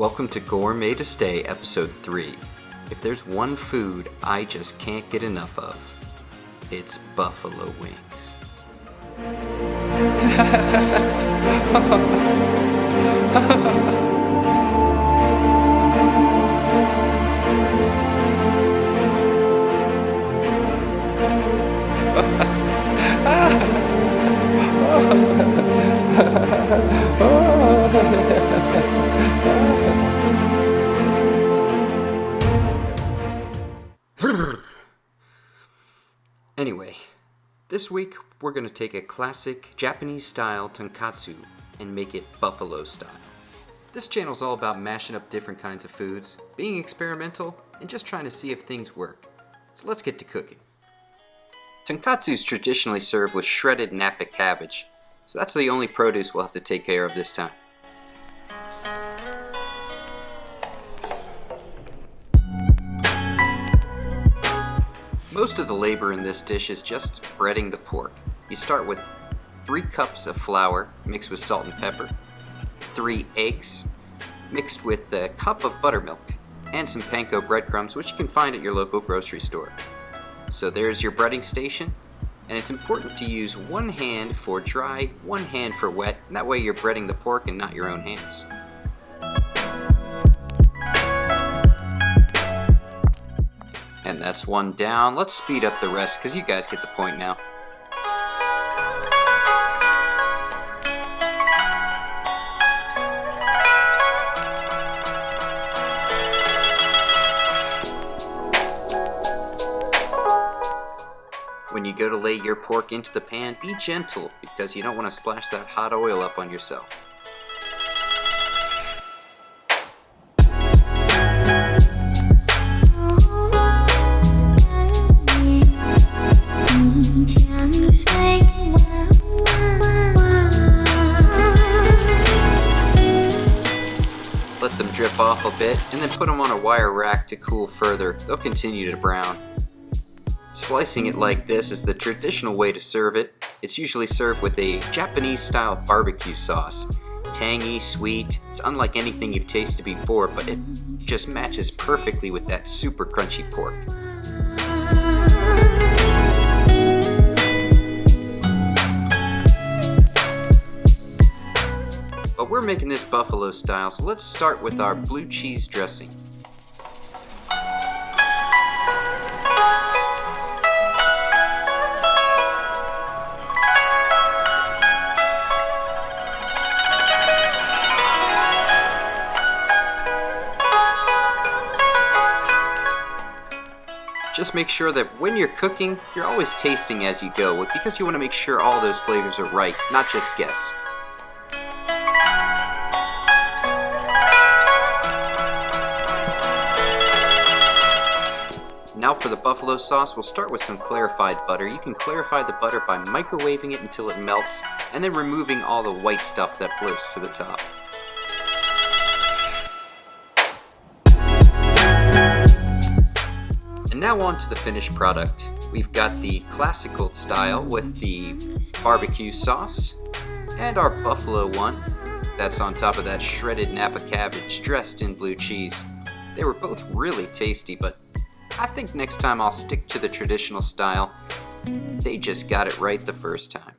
Welcome to Gourmet to Stay, Episode 3. If there's one food I just can't get enough of, it's buffalo wings. Anyway, this week we're going to take a classic Japanese-style tonkatsu and make it buffalo style. This channel is all about mashing up different kinds of foods, being experimental, and just trying to see if things work. So let's get to cooking. Tonkatsu is traditionally served with shredded napa cabbage, so that's the only produce we'll have to take care of this time. Most of the labor in this dish is just breading the pork. You start with 3 cups of flour mixed with salt and pepper, 3 eggs mixed with a cup of buttermilk, and some Panko breadcrumbs, which you can find at your local grocery store. So there's your breading station, and it's important to use one hand for dry, one hand for wet, and that way you're breading the pork and not your own hands. And that's one down. Let's speed up the rest because you guys get the point now. When you go to lay your pork into the pan, be gentle because you don't want to splash that hot oil up on yourself. Let them drip off a bit and then put them on a wire rack to cool further. They'll continue to brown. Slicing it like this is the traditional way to serve it. It's usually served with a Japanese-style barbecue sauce. Tangy, sweet, it's unlike anything you've tasted before, but it just matches perfectly with that super crunchy pork. But we're making this buffalo style, so let's start with our blue cheese dressing. Just make sure that when you're cooking, you're always tasting as you go, because you want to make sure all those flavors are right, not just guess. Now for the buffalo sauce, we'll start with some clarified butter. You can clarify the butter by microwaving it until it melts, and then removing all the white stuff that floats to the top. And now on to the finished product. We've got the classical style with the barbecue sauce, and our buffalo one that's on top of that shredded napa cabbage dressed in blue cheese. They were both really tasty, but I think next time I'll stick to the traditional style. They just got it right the first time.